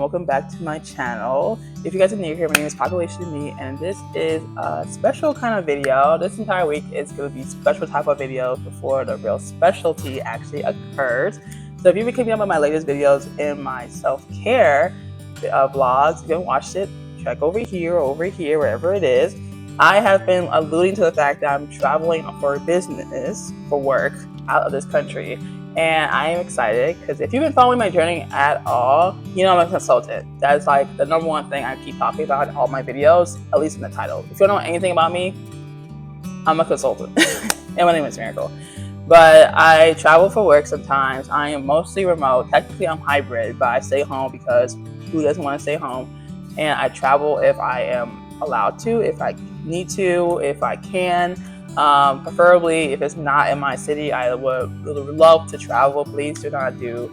welcome back to my channel. If you guys are new here, my name is Population Me, and this is a special kind of video. This entire week is going to be special type of videos before the real specialty actually occurs. So if you've been keeping up with my latest videos in my self-care vlogs, if you haven't watched it, check over here, wherever it is. I have been alluding to the fact that I'm traveling for business, for work, out of this country. And I am excited because if you've been following my journey at all, you know I'm a consultant. That's like the number one thing I keep talking about in all my videos, at least in the title. If you don't know anything about me, I'm a consultant. And my name is Miracle. But I travel for work sometimes. I am mostly remote. Technically, I'm hybrid, but I stay home because who doesn't want to stay home? And I travel if I am allowed to, if I need to, if I can. Preferably if it's not in my city, I would love to travel. Please do not do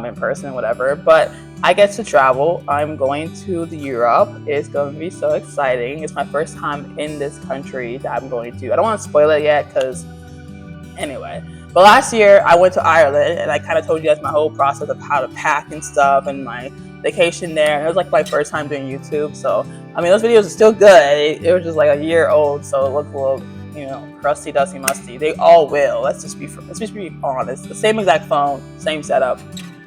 in person, whatever. But I get to travel. I'm going to Europe. It's going to be so exciting. It's my first time in this country that I'm going to. I don't want to spoil it yet because anyway. But last year I went to Ireland and I kind of told you guys my whole process of how to pack and stuff and my vacation there. And it was like my first time doing YouTube. So, I mean, those videos are still good. It was just like a year old. So it looked a little, you know, crusty, dusty, musty. They all will. Let's just be honest. The same exact phone, same setup,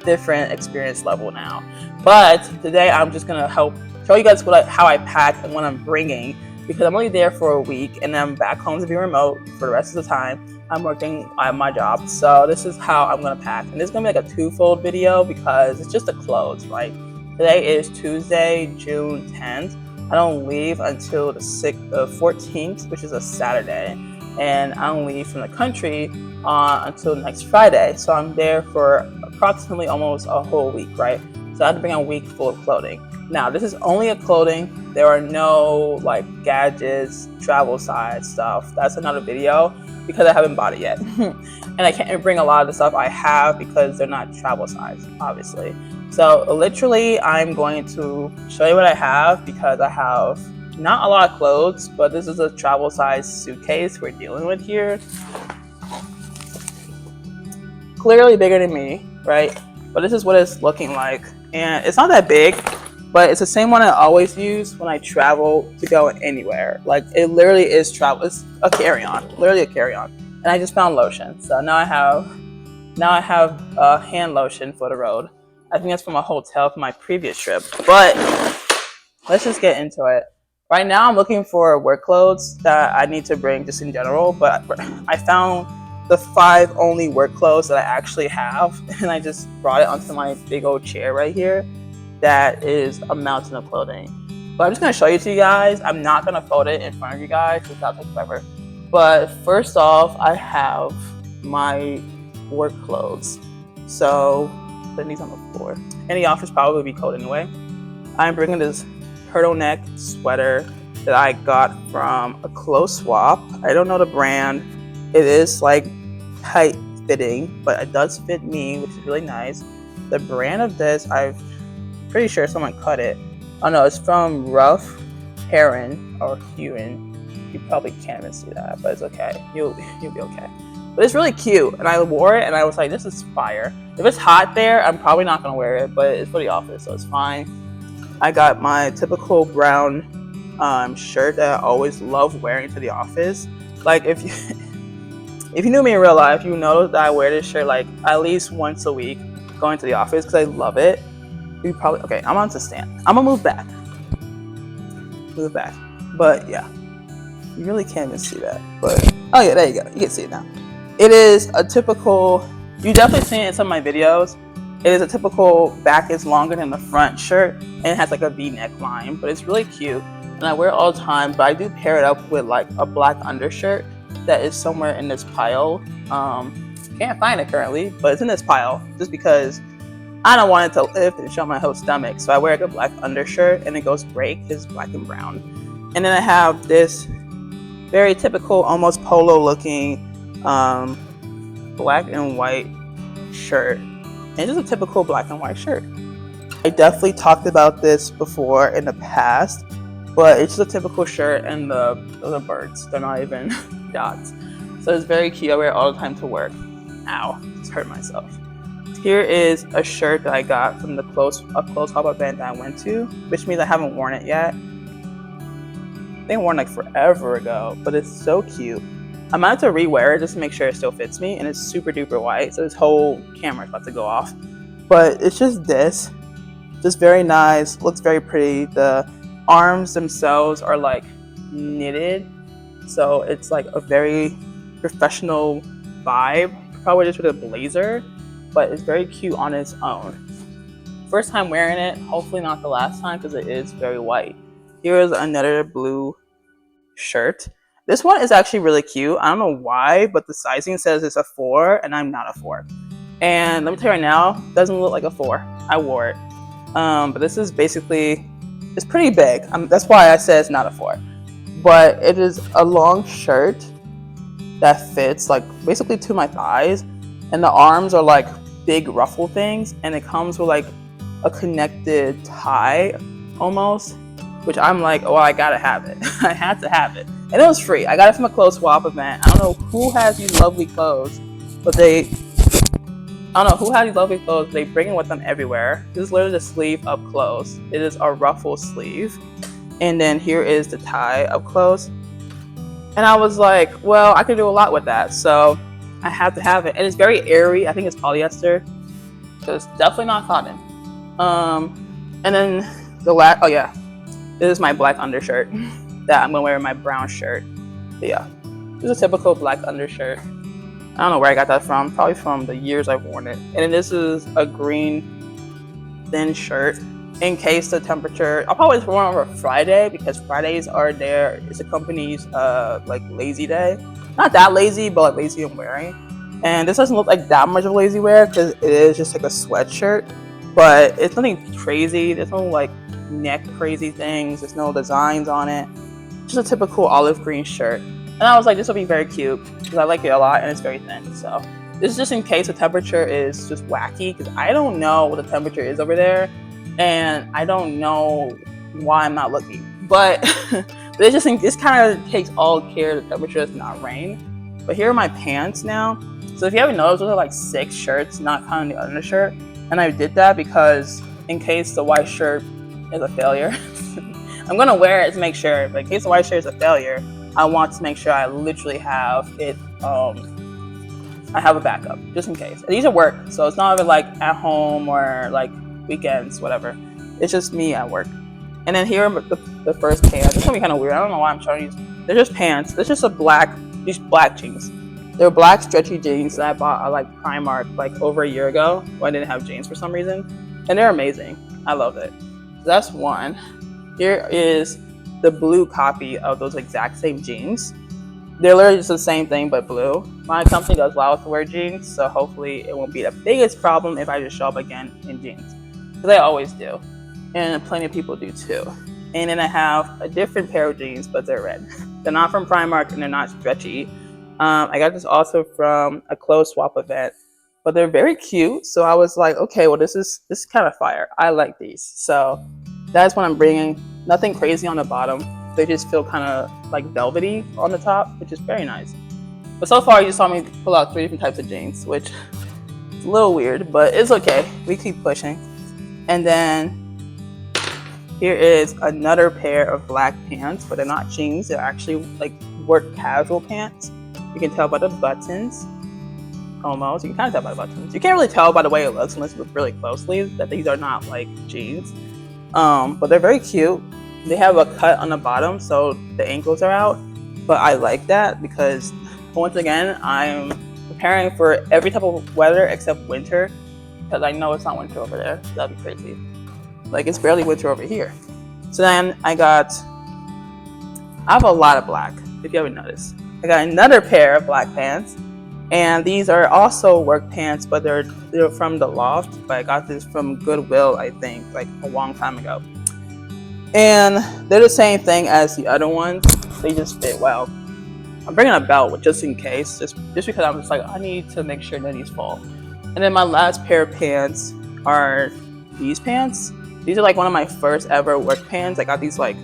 different experience level now. But today I'm just gonna help show you guys how I pack and what I'm bringing, because I'm only there for a week and then I'm back home to be remote for the rest of the time. I'm working at my job, so this is how I'm gonna pack. And this is gonna be like a twofold video because it's just the clothes, right? Today is Tuesday, June 10th. I don't leave until the 14th, which is a Saturday, and I don't leave from the country until next Friday. So I'm there for approximately almost a whole week, right? So I have to bring a week full of clothing. Now, this is only a clothing. There are no like gadgets, travel size stuff. That's another video because I haven't bought it yet. And I can't bring a lot of the stuff I have because they're not travel size, obviously. So literally, I'm going to show you what I have because I have not a lot of clothes, but this is a travel size suitcase we're dealing with here. Clearly bigger than me, right? But this is what it's looking like. And it's not that big, but it's the same one I always use when I travel to go anywhere. Like it literally is travel. It's a carry-on, literally a carry-on. And I just found lotion. So now I have hand lotion for the road. I think that's from a hotel from my previous trip. But let's just get into it. Right now I'm looking for work clothes that I need to bring just in general, but I found the 5 only work clothes that I actually have, and I just brought it onto my big old chair right here. That is a mountain of clothing. But I'm just gonna show you to you guys. I'm not gonna fold it in front of you guys because that'll take forever. But first off, I have my work clothes. So putting these on the floor. In the office probably be cold anyway. I'm bringing this turtleneck sweater that I got from a clothes swap. I don't know the brand. It is like tight fitting, but it does fit me, which is really nice. The brand of this, I'm pretty sure someone cut it. Oh no, it's from Rough Heron or Heron. You probably can't even see that, but it's okay. You'll be okay. But it's really cute, and I wore it, and I was like, this is fire. If it's hot there, I'm probably not going to wear it, but it's for the office, so it's fine. I got my typical brown shirt that I always love wearing to the office. Like, if you knew me in real life, you know that I wear this shirt, like, at least once a week going to the office because I love it. You probably, okay, I'm on to stand. I'm going to move back. But, yeah. You really can't even see that, but oh yeah, there you go. You can see it now. It is a typical, you definitely seen it in some of my videos. It is a typical back is longer than the front shirt, and it has like a V-neck line, but it's really cute. And I wear it all the time, but I do pair it up with like a black undershirt that is somewhere in this pile. Can't find it currently, but it's in this pile just because I don't want it to lift and show my whole stomach. So I wear like a black undershirt and it goes great because it's black and brown. And then I have this very typical, almost polo looking black and white shirt. And it's just a typical black and white shirt. I definitely talked about this before in the past, but it's just a typical shirt, and those are birds. They're not even dots. So it's very cute. I wear it all the time to work. Ow, just hurt myself. Here is a shirt that I got from a close up event that I went to, which means I haven't worn it yet. I think I worn it like forever ago, but it's so cute. I might have to rewear it just to make sure it still fits me, and it's super duper white, so this whole camera is about to go off. But it's just this, just very nice, looks very pretty. The arms themselves are like knitted, so it's like a very professional vibe. Probably just with a blazer, but it's very cute on its own. First time wearing it, hopefully not the last time because it is very white. Here is another blue shirt. This one is actually really cute. I don't know why, but the sizing says it's a 4 and I'm not a 4. And let me tell you right now, it doesn't look like a 4. I wore it. But this is basically, it's pretty big. That's why I said it's not a 4. But it is a long shirt that fits like basically to my thighs, and the arms are like big ruffle things, and it comes with like a connected tie almost, which I'm like, oh, I gotta have it. I had to have it, and it was free. I got it from a clothes swap event. I don't know who has these lovely clothes, but they bring it with them everywhere. This is literally the sleeve up clothes. It is a ruffle sleeve, and then here is the tie up clothes. And I was like, well, I could do a lot with that, so I had to have it. And it's very airy. I think it's polyester, so it's definitely not cotton. And then this is my black undershirt that I'm gonna wear with my brown shirt. But yeah, this is a typical black undershirt. I don't know where I got that from. Probably from the years I've worn it. And then this is a green thin shirt. In case the temperature, I'll probably just wear it on Friday because Fridays are there. It's the company's like lazy day. Not that lazy, but like lazy in wearing. And this doesn't look like that much of lazy wear because it is just like a sweatshirt. But it's nothing crazy. There's no like neck crazy things. There's no designs on it. Just a typical olive green shirt. And I was like, this will be very cute because I like it a lot and it's very thin. So this is just in case the temperature is just wacky because I don't know what the temperature is over there. And I don't know why I'm not looking, but it's just this kind of takes all care the temperature does not rain. But here are my pants now. So if you haven't noticed, those are like 6 shirts, not counting the undershirt. And I did that because in case the white shirt is a failure, I'm gonna wear it to make sure. But in case the white shirt is a failure, I want to make sure I literally have it. I have a backup just in case. And these are work, so it's not even like at home or like weekends, whatever. It's just me at work. And then here are the first pants. It's gonna be kind of weird. I don't know why I'm showing these. They're just pants. They're just these black jeans. They're black stretchy jeans that I bought at like Primark like over a year ago when I didn't have jeans for some reason. And they're amazing. I love it. So that's one. Here is the blue copy of those exact same jeans. They're literally just the same thing but blue. My company does allow us to wear jeans, so hopefully it won't be the biggest problem if I just show up again in jeans. Because I always do. And plenty of people do too. And then I have a different pair of jeans, but they're red. They're not from Primark and they're not stretchy. I got this also from a clothes swap event, but they're very cute. So I was like, okay, well this is kind of fire. I like these. So that's what I'm bringing. Nothing crazy on the bottom. They just feel kind of like velvety on the top, which is very nice. But so far you just saw me pull out 3 different types of jeans, which is a little weird, but it's okay. We keep pushing. And then here is another pair of black pants, but they're not jeans. They're actually like work casual pants. You can tell by the buttons. Almost. You can kind of tell by the buttons. You can't really tell by the way it looks unless you look really closely that these are not like jeans. But they're very cute. They have a cut on the bottom, so the ankles are out. But I like that because once again, I'm preparing for every type of weather except winter. Because I know it's not winter over there. That'd be crazy. Like, it's barely winter over here. So then I have a lot of black, if you haven't noticed. I got another pair of black pants. And these are also work pants, but they're from the Loft. But I got this from Goodwill, I think, like a long time ago. And they're the same thing as the other ones. They just fit well. I'm bringing a belt just in case, just because I'm just like, I need to make sure none of these fall. And then my last pair of pants are these pants. These are like one of my first ever work pants. I got these like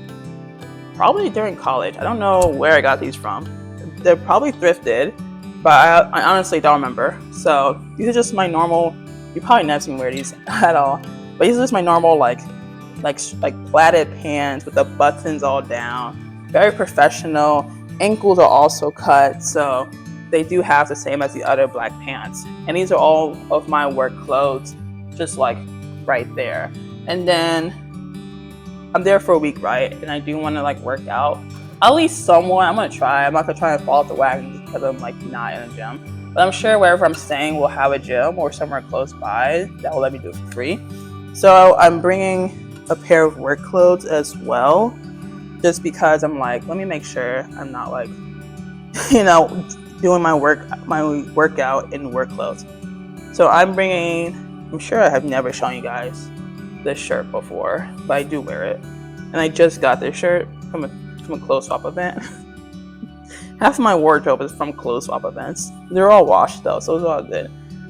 probably during college. I don't know where I got these from. They're probably thrifted, but I honestly don't remember. So these are just my normal You probably never seen me wear these at all. But these are just my normal like plaited pants with the buttons all down. Very professional. Ankles are also cut, so they do have the same as the other black pants. And these are all of my work clothes, just like right there. And then I'm there for a week, right? And I do want to like work out at least somewhat. I'm gonna try. I'm not gonna try and fall off the wagon just because I'm like not in a gym. But I'm sure wherever I'm staying will have a gym or somewhere close by that will let me do it for free. So I'm bringing a pair of work clothes as well, just because I'm like, let me make sure I'm not like, doing my workout in work clothes. So I'm sure I have never shown you guys this shirt before, but I do wear it. And I just got this shirt from a clothes swap event. Half of my wardrobe is from clothes swap events. They're all washed though, so it's all good.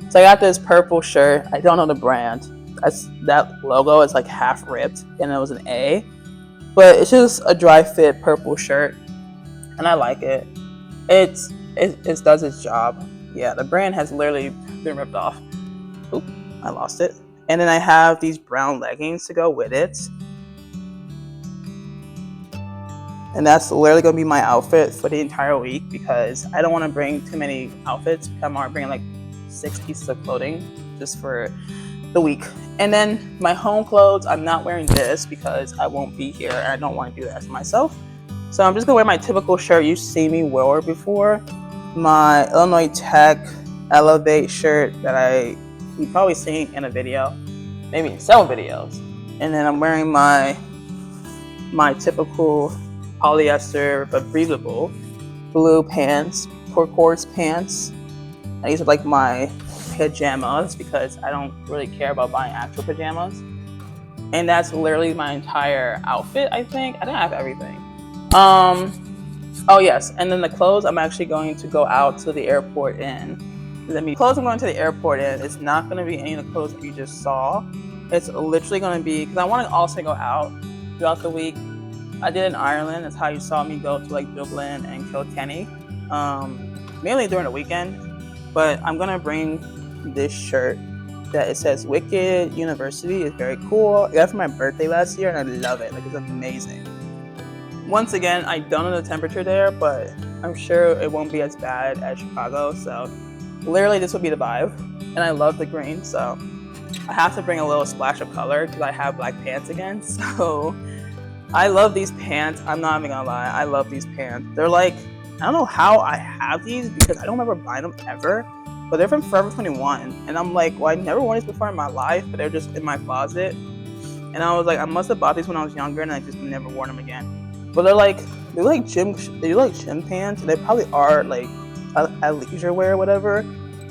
So I got this purple shirt. I don't know the brand. That logo is like half ripped, and it was an A. But it's just a dry fit purple shirt, and I like it. It does its job. Yeah, the brand has literally been ripped off. Oop, I lost it. And then I have these brown leggings to go with it. And that's literally going to be my outfit for the entire week because I don't want to bring too many outfits. I'm already bringing like 6 pieces of clothing just for the week. And then my home clothes, I'm not wearing this because I won't be here and I don't want to do that to myself. So I'm just going to wear my typical shirt you've seen me wear before. My Illinois Tech Elevate shirt that you've probably seen in a video, maybe in several videos. And then I'm wearing my typical polyester but breathable blue pants, turquoise pants. And these are like my pajamas because I don't really care about buying actual pajamas. And that's literally my entire outfit, I think. I think I have everything. Oh yes, and then the clothes I'm actually going to go out to the airport in. Clothes I'm going to the airport in is not going to be any of the clothes that you just saw. It's literally going to be, because I want to also go out throughout the week. I did in Ireland. That's how you saw me go to like Dublin and Kilkenny, mainly during the weekend. But I'm going to bring this shirt that it says Wicked University. It's very cool. I got it for my birthday last year and I love it. Like, it's amazing. Once again, I don't know the temperature there, but I'm sure it won't be as bad as Chicago. So literally this will be the vibe. And I love the green, so I have to bring a little splash of color because I have black pants again. So I love these pants. I'm not even gonna lie. I love these pants. They're like, I don't know how I have these because I don't remember buying them ever. But they're from Forever 21. And I'm like, well, I never worn these before in my life, but they're just in my closet. And I was like, I must have bought these when I was younger and I just never worn them again. But they're like gym pants, and they probably are like leisure wear or whatever.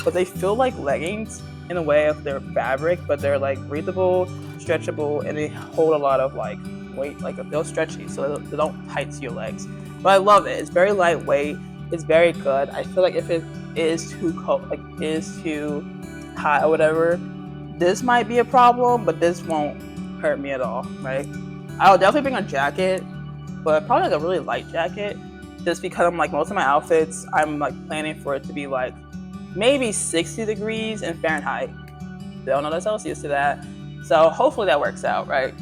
But they feel like leggings in a way of their fabric, but they're like breathable, stretchable, and they hold a lot of like weight. Like they'll stretchy, so they don't tight to your legs. But I love it. It's very lightweight. It's very good. I feel like if it is too cold, like is too hot or whatever, this might be a problem, but this won't hurt me at all, right? I'll definitely bring a jacket, but probably like a really light jacket, just because I'm like most of my outfits, I'm like planning for it to be like maybe 60 degrees in Fahrenheit. They don't know the Celsius to that. So hopefully that works out, right?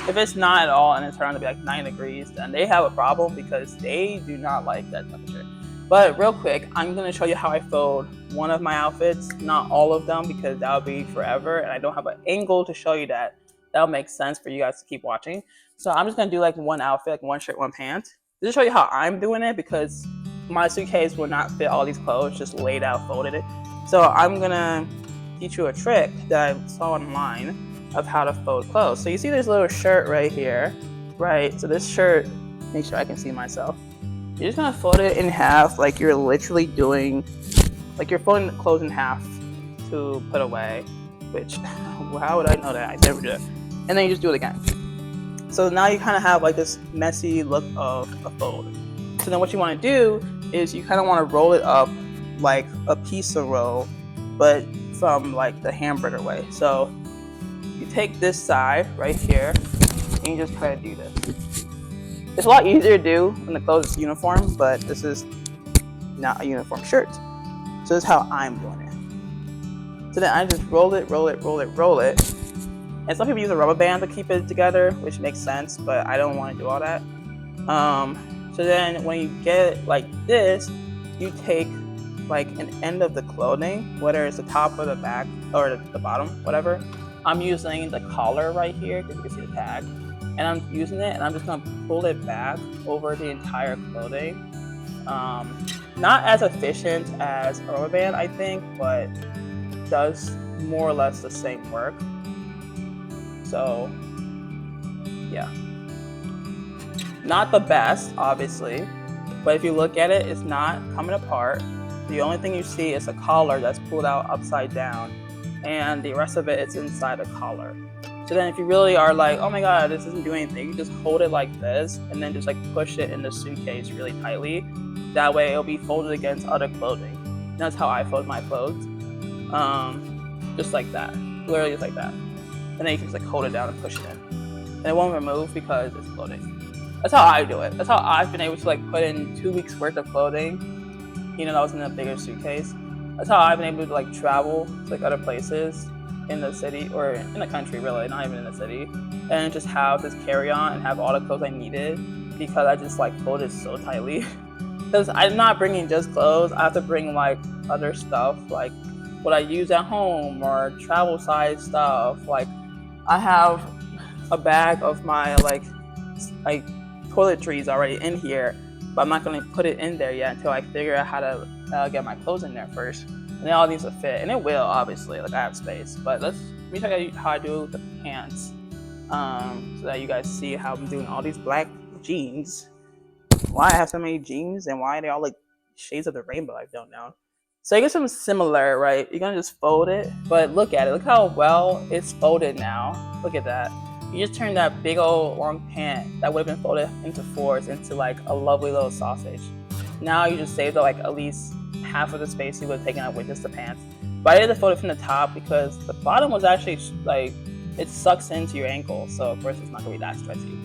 If it's not at all and it turns out to be like 9 degrees, then they have a problem because they do not like that temperature. But real quick, I'm gonna show you how I fold one of my outfits, not all of them because that would be forever and I don't have an angle to show you that. That'll make sense for you guys to keep watching. So I'm just gonna do like one outfit, like one shirt, one pant. Just to show you how I'm doing it because my suitcase will not fit all these clothes, just laid out, folded it. So I'm gonna teach you a trick that I saw online of how to fold clothes. So you see this little shirt right here, right? So this shirt, make sure I can see myself. You're just gonna fold it in half like you're literally doing, like you're folding the clothes in half to put away, which, how would I know that? I never do it. And then you just do it again. So now you kind of have like this messy look of a fold. So then what you want to do is you kind of want to roll it up like a pizza roll, but from like the hamburger way. So you take this side right here and you just kind of do this. It's a lot easier to do when the clothes is uniform, but this is not a uniform shirt. So this is how I'm doing So then I just roll it. And some people use a rubber band to keep it together, which makes sense, but I don't want to do all that. So then when you get it like this, you take like an end of the clothing, whether it's the top or the back or the bottom, whatever. I'm using the collar right here because you can see the tag, and I'm using it and I'm just gonna pull it back over the entire clothing. Not as efficient as a rubber band, I think, but does more or less the same work. So yeah, not the best, obviously, but if you look at it, it's not coming apart. The only thing you see is a collar that's pulled out upside down, and the rest of it is inside the collar. So then if you really are like, oh my god, this doesn't do anything, you just hold it like this and then just like push it in the suitcase really tightly. That way it'll be folded against other clothing. And that's how I fold my clothes. Just like that, literally just like that. And then you can just like hold it down and push it in. And it won't remove because it's clothing. That's how I do it. That's how I've been able to like put in 2 weeks worth of clothing. You know, that was in a bigger suitcase. That's how I've been able to like travel to like other places in the city or in the country, really, not even in the city, and just have this carry-on and have all the clothes I needed because I just like folded so tightly. Because I'm not bringing just clothes, I have to bring like other stuff, like what I use at home or travel size stuff. Like I have a bag of my like toiletries already in here, but I'm not going to put it in there yet until I figure out how to get my clothes in there first. And it all needs to fit, and it will, obviously, like I have space. But let me tell you how I do the pants, so that you guys see how I'm doing all these black jeans. Why I have so many jeans and why they all like shades of the rainbow, I don't know. So I get something similar, right? You're gonna just fold it, but look at it. Look how well it's folded now. Look at that. You just turned that big old long pant that would have been folded into fours into like a lovely little sausage. Now you just saved like at least half of the space you would have taken up with just the pants. But I did the fold it from the top because the bottom was actually like, it sucks into your ankle. So of course it's not gonna be that stretchy,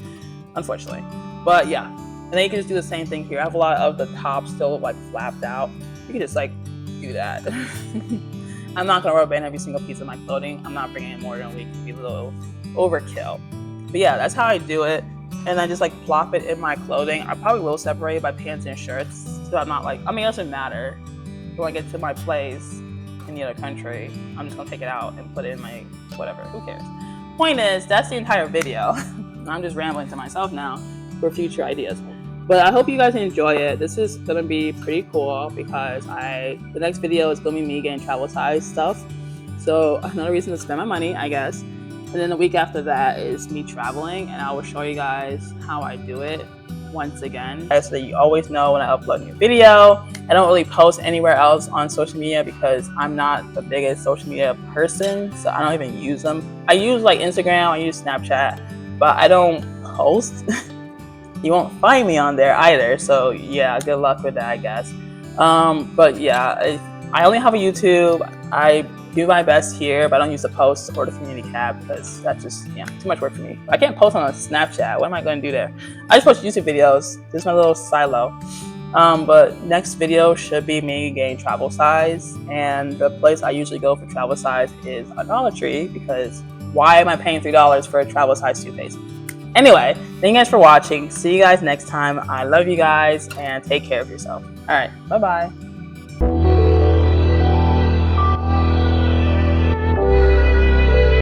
unfortunately. But yeah, and then you can just do the same thing here. I have a lot of the top still like flapped out. You can just like do that. I'm not gonna rubber band every single piece of my clothing. I'm not bringing in more than a week. It'd be a little overkill. But yeah, that's how I do it. And I just like plop it in my clothing. I probably will separate by pants and shirts, so I'm not like, I mean, it doesn't matter. When I get to my place in the other country, I'm just gonna take it out and put it in my whatever, who cares? Point is, that's the entire video. I'm just rambling to myself now for future ideas. But I hope you guys enjoy it. This is gonna be pretty cool because the next video is gonna be me getting travel size stuff. So another reason to spend my money, I guess. And then the week after that is me traveling, and I will show you guys how I do it once again, so that you always know when I upload a new video. I don't really post anywhere else on social media because I'm not the biggest social media person, so I don't even use them. I use like Instagram, I use Snapchat, but I don't post. You won't find me on there either, so yeah, good luck with that, I guess. But yeah, I only have a YouTube. I do my best here, but I don't use the posts or the community tab because that's just, yeah, too much work for me. I can't post on a Snapchat. What am I going to do there? I just post YouTube videos. This is my little silo. But next video should be me getting travel size, and the place I usually go for travel size is a Dollar Tree because why am I paying $3 for a travel size toothpaste? Anyway, thank you guys for watching. See you guys next time. I love you guys and take care of yourself. All right, bye-bye.